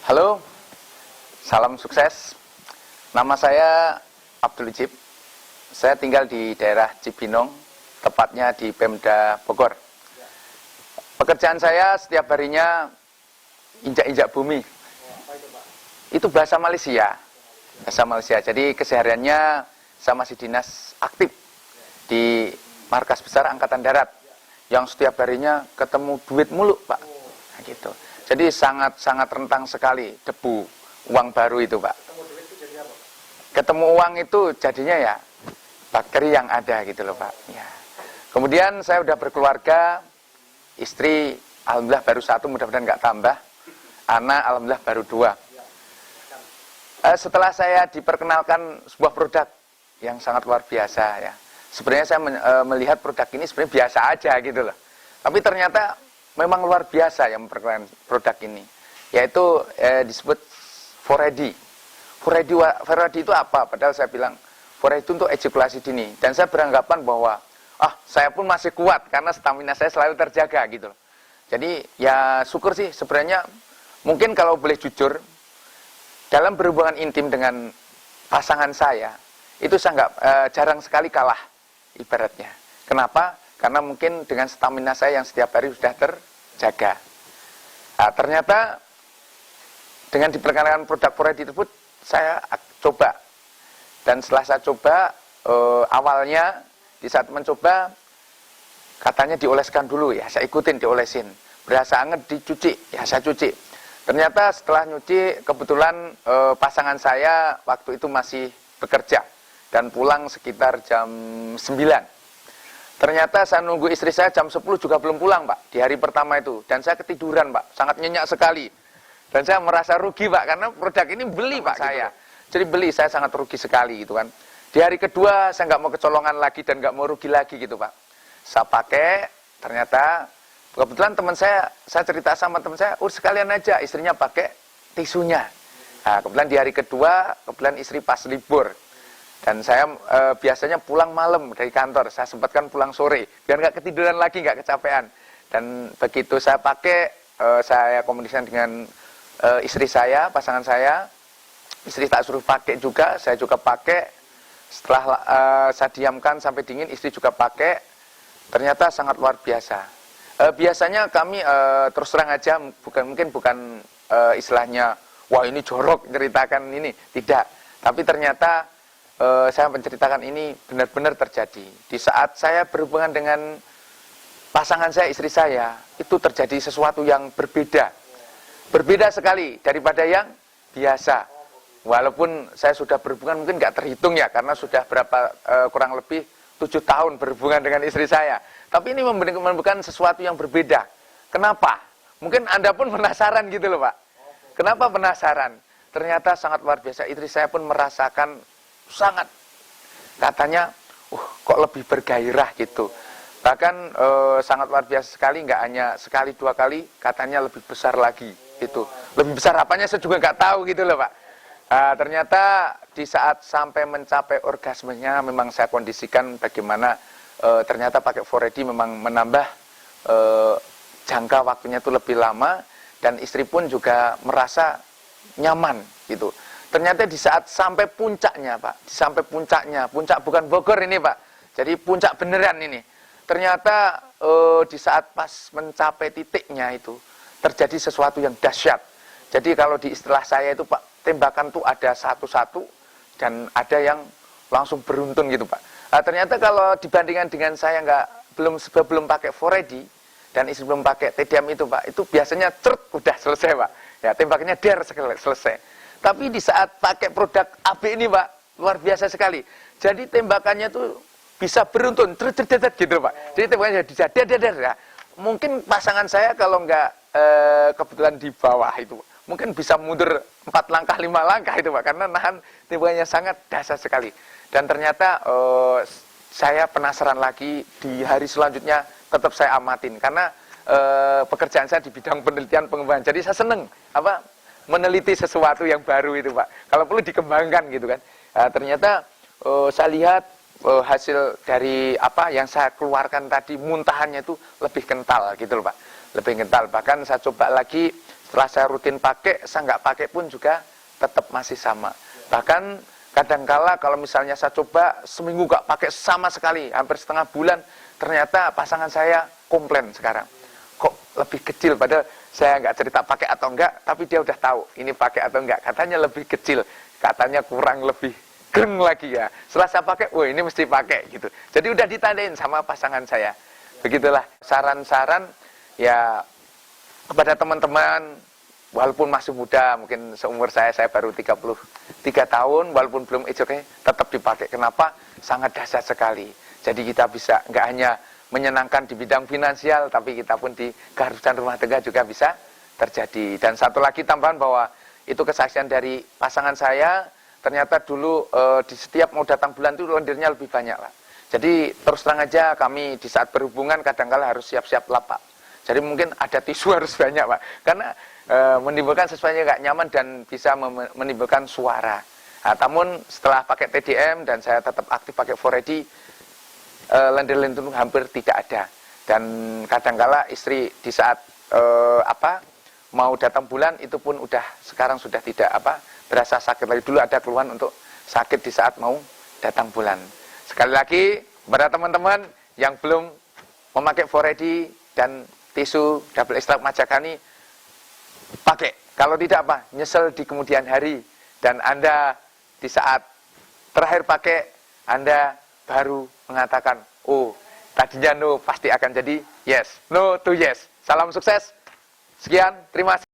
Halo, salam sukses. Nama saya Abdul Ijib. Saya tinggal di daerah Cibinong, tepatnya di Pemda Bogor. Pekerjaan saya setiap harinya injak-injak bumi. Itu bahasa Malaysia. Bahasa Malaysia. Jadi kesehariannya saya masih dinas aktif di markas besar Angkatan Darat yang setiap harinya ketemu duit mulu, Pak. Nah, gitu. Jadi sangat rentang sekali debu uang baru itu, Pak. Ketemu uang itu jadinya ya bakteri yang ada gitu loh, Pak. Ya. Kemudian saya udah berkeluarga, istri alhamdulillah baru 1, mudah-mudahan nggak tambah. Anak alhamdulillah baru 2. Setelah saya diperkenalkan sebuah produk yang sangat luar biasa ya. Sebenarnya saya melihat produk ini sebenarnya biasa aja gitu loh. Tapi ternyata memang luar biasa yang memperkenalkan produk ini, yaitu disebut Foredi. Foredi itu apa? Padahal saya bilang Foredi itu untuk ejakulasi dini, dan saya beranggapan bahwa saya pun masih kuat karena stamina saya selalu terjaga gitu loh. Jadi ya syukur sih sebenarnya. Mungkin kalau boleh jujur, dalam berhubungan intim dengan pasangan saya itu saya jarang sekali kalah ibaratnya. Kenapa? Karena mungkin dengan stamina saya yang setiap hari sudah terjaga. Nah, ternyata dengan diperkenalkan produk Foredi tersebut saya coba. Dan setelah saya coba, awalnya di saat mencoba katanya dioleskan dulu ya, saya ikutin diolesin. Berasa anget dicuci, ya saya cuci. Ternyata setelah nyuci kebetulan pasangan saya waktu itu masih bekerja dan pulang sekitar jam 9. Ternyata saya nunggu istri saya jam 10 juga belum pulang, Pak, di hari pertama itu. Dan saya ketiduran, Pak, sangat nyenyak sekali. Dan saya merasa rugi, Pak, karena produk ini beli, Pak, saya. Jadi beli, saya sangat rugi sekali, gitu kan. Di hari kedua, saya nggak mau kecolongan lagi dan nggak mau rugi lagi, gitu, Pak. Saya pakai, ternyata, kebetulan teman saya cerita sama teman saya, sekalian aja, istrinya pakai tisunya. Nah, kebetulan di hari kedua, kebetulan istri pas libur. Dan saya biasanya pulang malam dari kantor, saya sempatkan pulang sore, biar nggak ketiduran lagi, nggak kecapean. Dan begitu saya pakai, saya komunikasi dengan istri saya, pasangan saya, istri tak suruh pakai juga, saya juga pakai. Setelah saya diamkan sampai dingin, istri juga pakai, ternyata sangat luar biasa. Biasanya kami terus terang aja, mungkin bukan istilahnya, wah ini jorok ceritakan ini, tidak. Tapi ternyata saya menceritakan ini benar-benar terjadi. Di saat saya berhubungan dengan pasangan saya, istri saya, itu terjadi sesuatu yang berbeda. Berbeda sekali daripada yang biasa. Walaupun saya sudah berhubungan mungkin nggak terhitung ya, karena sudah berapa kurang lebih 7 tahun berhubungan dengan istri saya. Tapi ini menemukan sesuatu yang berbeda. Kenapa? Mungkin Anda pun penasaran gitu loh, Pak. Kenapa penasaran? Ternyata sangat luar biasa. Istri saya pun merasakan sangat, katanya kok lebih bergairah gitu. Bahkan sangat luar biasa sekali, nggak hanya sekali 2 kali, katanya lebih besar lagi gitu. Lebih besar apanya saya juga nggak tahu gitu loh, Pak. Ternyata di saat sampai mencapai orgasmenya memang saya kondisikan bagaimana ternyata pakai Foredi memang menambah jangka waktunya itu lebih lama, dan istri pun juga merasa nyaman gitu. Ternyata di saat sampai puncaknya, Pak, puncak bukan Bogor ini, Pak, jadi puncak beneran ini. Ternyata di saat pas mencapai titiknya itu terjadi sesuatu yang dahsyat. Jadi kalau di istilah saya itu, Pak, tembakan tuh ada satu-satu dan ada yang langsung beruntun gitu, Pak. Ternyata kalau dibandingkan dengan saya belum pakai Foredi dan istri belum pakai TDM itu, Pak, itu biasanya udah selesai, Pak. Ya, tembakannya selesai. Tapi di saat pakai produk AB ini, Pak, luar biasa sekali. Jadi tembakannya tuh bisa beruntun, gitu, Pak. Jadi tembakannya bisa ya. Mungkin pasangan saya kalau nggak kebetulan di bawah itu, mungkin bisa mundur 4 langkah, 5 langkah itu, Pak, karena nahan tembakannya sangat dahsyat sekali. Dan ternyata saya penasaran lagi di hari selanjutnya, tetap saya amatin karena pekerjaan saya di bidang penelitian pengembangan. Jadi saya seneng meneliti sesuatu yang baru itu, Pak. Kalau perlu dikembangkan gitu kan. Ternyata saya lihat hasil dari apa yang saya keluarkan tadi, muntahannya itu lebih kental gitu loh, Pak. Lebih kental. Bahkan saya coba lagi Setelah saya rutin pakai, saya nggak pakai pun juga tetap masih sama. Bahkan kadangkala kalau misalnya saya coba seminggu nggak pakai sama sekali, hampir setengah bulan, ternyata pasangan saya komplain sekarang. Kok lebih kecil, padahal saya nggak cerita pakai atau enggak, tapi dia udah tahu ini pakai atau enggak. Katanya lebih kecil, katanya kurang lebih greng lagi ya. Setelah saya pakai, wah ini mesti pakai gitu. Jadi udah ditandain sama pasangan saya. Begitulah saran-saran ya kepada teman-teman, walaupun masih muda, mungkin seumur saya baru 33 tahun, walaupun belum ejoknya, tetap dipakai. Kenapa? Sangat dahsyat sekali. Jadi kita bisa nggak hanya menyenangkan di bidang finansial, tapi kita pun di keharusan rumah tangga juga bisa terjadi. Dan satu lagi tambahan bahwa itu kesaksian dari pasangan saya, ternyata dulu di setiap mau datang bulan itu lendirnya lebih banyak lah. Jadi terus terang aja kami di saat berhubungan kadang-kala harus siap-siap lapak. Jadi mungkin ada tisu harus banyak Pak, karena menimbulkan sesuatu yang nggak nyaman dan bisa menimbulkan suara. Nah, namun setelah pakai TDM dan saya tetap aktif pakai 4D, lendir-lendir hampir tidak ada. Dan kadangkala istri di saat mau datang bulan itu pun sekarang sudah tidak berasa sakit lagi. Dulu ada keluhan untuk sakit di saat mau datang bulan. Sekali lagi kepada teman-teman yang belum memakai 4D dan tisu double extract Majakani, pakai. Kalau tidak nyesel di kemudian hari. Dan Anda di saat terakhir pakai, Anda baru mengatakan, oh tadinya no, pasti akan jadi yes. No to yes. Salam sukses. Sekian, terima kasih.